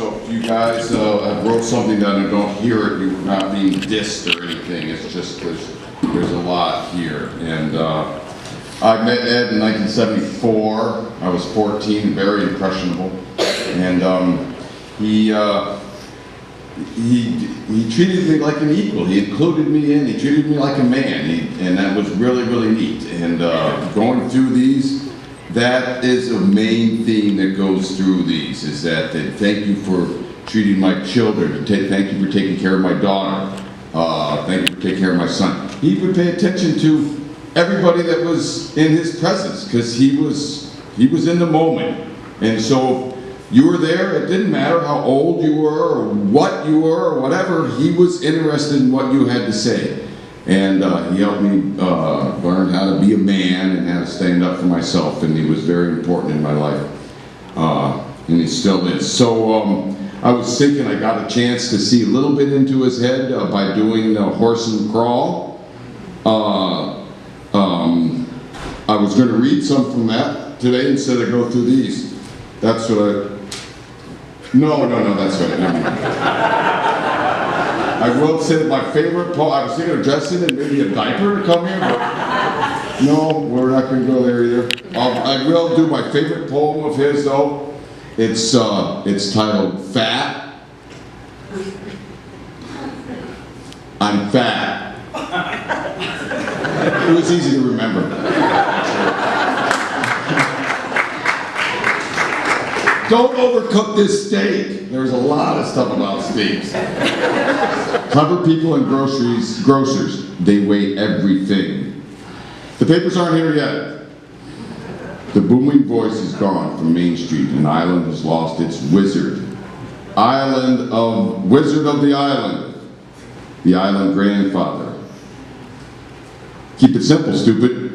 So if you guys wrote something down and don't hear it, you're not being dissed or anything. It's just there's a lot here. And I met Ed in 1974. I was 14, very impressionable. And he treated me like an equal. He included me in. He treated me like a man. And that was really, really neat. And going through these, that is a main theme that goes through these, is that thank you for treating my children. Thank you for taking care of my daughter. Thank you for taking care of my son. He would pay attention to everybody that was in his presence, because he was in the moment. And so you were there. It didn't matter how old you were or what you were or whatever. He was interested in what you had to say. And he helped me learn how to be a man and how to stand up for myself. And he was very important in my life. And he still is. So I was thinking I got a chance to see a little bit into his head by doing Horse and Crawl. I was going to read some from that today instead of go through these. That's what No, that's right. Never mind. I will say that my favorite poem, I was thinking of dressing in maybe a diaper to come here, but no, we're not going to go there either. I will do my favorite poem of his, though. It's titled Fat. I'm fat. It was easy to remember. Don't overcook this steak. There's a lot of stuff about steaks. Clever people and grocers, they weigh everything. The papers aren't here yet. The booming voice is gone from Main Street, and Island has lost its wizard. Wizard of the Island. The Island grandfather. Keep it simple, stupid.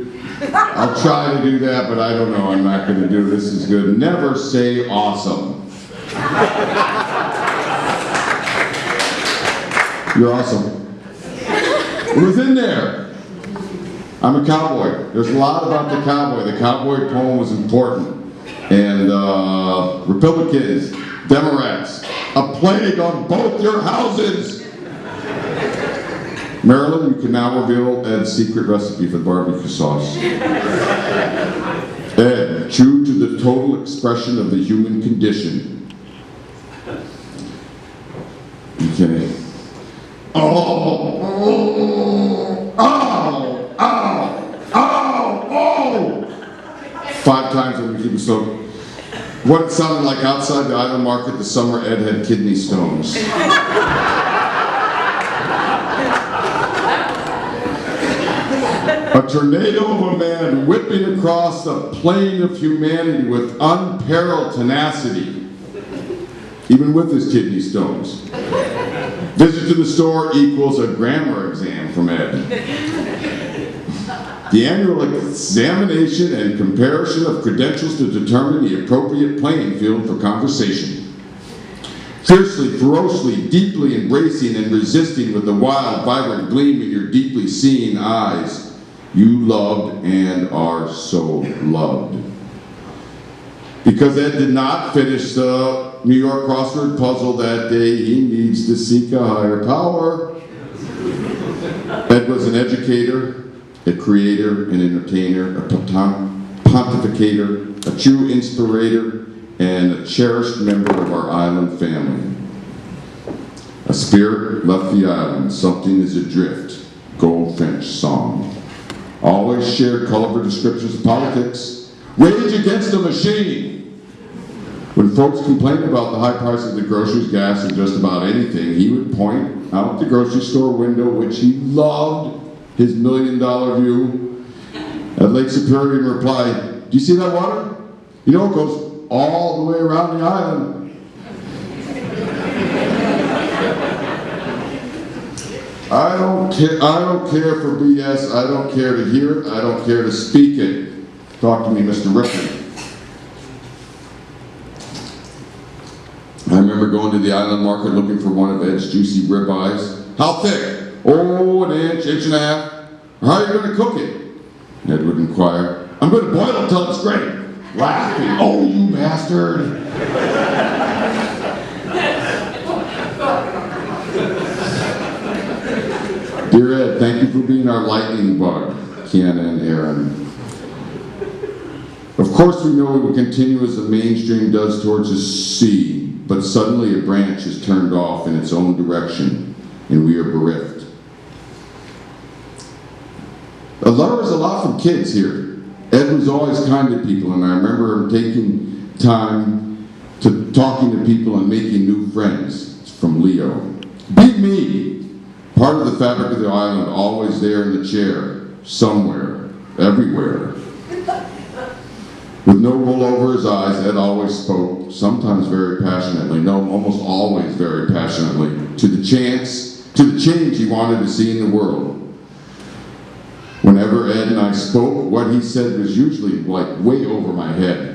I'll try to do that, but I don't know. I'm not going to do this. Is good. Never say awesome. You're awesome. It was in there. I'm a cowboy. There's a lot about the cowboy. The cowboy poem was important. And Republicans, Democrats, a plague on both your houses. Marilyn, you can now reveal Ed's secret recipe for barbecue sauce. Ed, true to the total expression of the human condition. Okay. Oh! 5 times I'm keeping so. What it sounded like outside the Island Market this summer, Ed had kidney stones. A tornado of a man whipping across the plain of humanity with unparalleled tenacity, even with his kidney stones. Visit to the store equals a grammar exam from Ed. The annual examination and comparison of credentials to determine the appropriate playing field for conversation. Fiercely, ferociously, deeply embracing and resisting with the wild, vibrant gleam in your deeply seeing eyes. You loved and are so loved. Because Ed did not finish the New York crossword puzzle that day, he needs to seek a higher power. Ed was an educator, a creator, an entertainer, a pontificator, a true inspirator, and a cherished member of our island family. A spirit left the island, something is adrift, Goldfinch song. Always shared colorful descriptions of politics. Rage against the machine. When folks complained about the high price of the groceries, gas, and just about anything, he would point out the grocery store window, which he loved, his $1 million view, at Lake Superior, and reply, "Do you see that water? You know it goes all the way around the island." I don't care for BS. I don't care to hear it. I don't care to speak it. Talk to me, Mr. Ripley. I remember going to the Island Market looking for one of Ed's juicy ribeyes. How thick? Oh, an inch, inch and a half. How are you going to cook it? Ed would inquire. I'm going to boil it until it's great. Laughing. Oh, you bastard. Ed, thank you for being our lightning bug, Kiana and Aaron. Of course we know we will continue as the mainstream does towards the sea, but suddenly a branch is turned off in its own direction, and we are bereft. I learned a lot from kids here. Ed was always kind to people, and I remember him taking time to talking to people and making new friends. It's from Leo. Be me, part of the fabric of the island, always there in the chair, somewhere, everywhere. With no wool over his eyes, Ed always spoke, sometimes very passionately, no, almost always very passionately, to the change he wanted to see in the world. Whenever Ed and I spoke, what he said was usually like way over my head.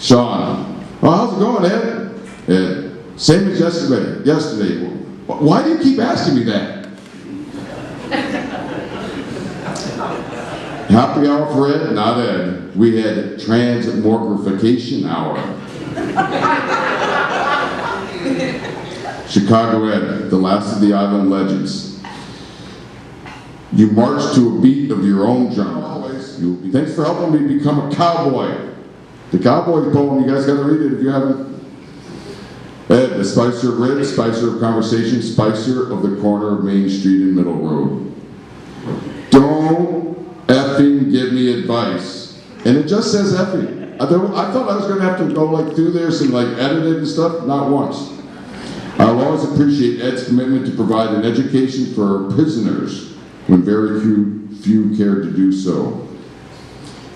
Sean, oh, how's it going, Ed? Ed, same as yesterday. Why do you keep asking me that? Happy hour for Ed? Not Ed. We had transmogrification hour. Chicago Ed, the last of the island legends. You march to a beat of your own drum. Thanks for helping me become a cowboy. The cowboy poem, you guys gotta read it if you haven't. Ed, the spicer of ribs, spicer of conversation, spicer of the corner of Main Street and Middle Road. Don't effing give me advice. And it just says effing. I thought I was gonna have to go like through this and like edit it and stuff, not once. I'll always appreciate Ed's commitment to provide an education for prisoners when very few cared to do so.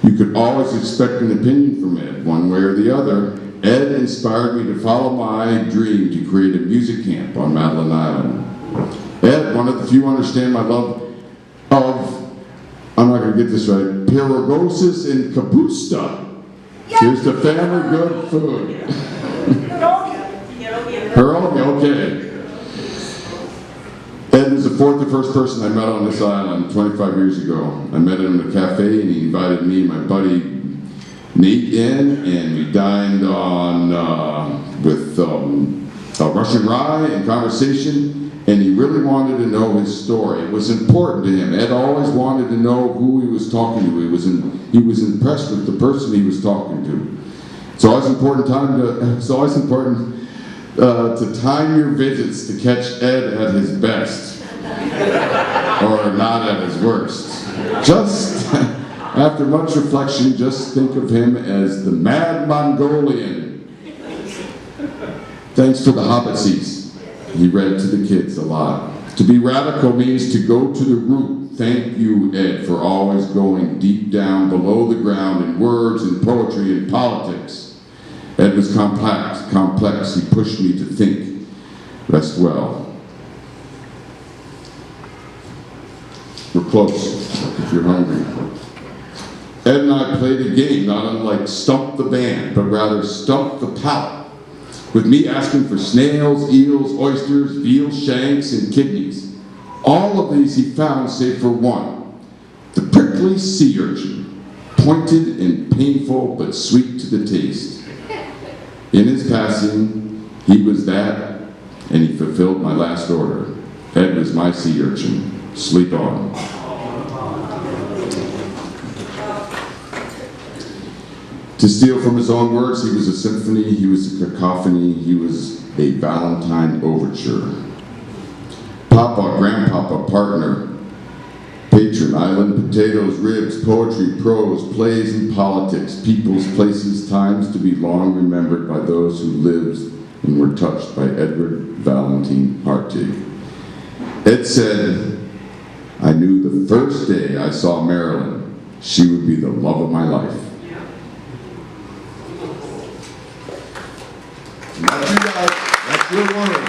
You could always expect an opinion from Ed, one way or the other. Ed inspired me to follow my dream to create a music camp on Madeline Island. Ed, one of the few understand my love of, I'm not going to get this right, pierogosis and kapusta. Yep. Here's the family good food. Pierogi, okay. Ed was the fourth and first person I met on this island 25 years ago. I met him in a cafe and he invited me and my buddy Nate in, and we dined on with Russian rye and conversation, and he really wanted to know his story. It was important to him. Ed always wanted to know who he was talking to. He was impressed with the person he was talking to. It's always important to time your visits to catch Ed at his best, or not at his worst. Just after much reflection, just think of him as the Mad Mongolian. Thanks for the Hobbit seats. He read to the kids a lot. To be radical means to go to the root. Thank you, Ed, for always going deep down below the ground in words and poetry and politics. Ed was complex. He pushed me to think. Rest well. We're close, if you're hungry. Ed and I played a game not unlike Stump the Band, but rather Stump the Palate, with me asking for snails, eels, oysters, veal shanks, and kidneys. All of these he found save for one, the prickly sea urchin, pointed and painful but sweet to the taste. In his passing, he was that, and he fulfilled my last order. Ed was my sea urchin. Sleep on. To steal from his own words, he was a symphony, he was a cacophony, he was a Valentine overture. Papa, grandpapa, partner, patron, island, potatoes, ribs, poetry, prose, plays, and politics, peoples, places, times to be long remembered by those who lived and were touched by Edward Valentine Hartig. Ed said, I knew the first day I saw Marilyn, she would be the love of my life. That's you guys. That's your word.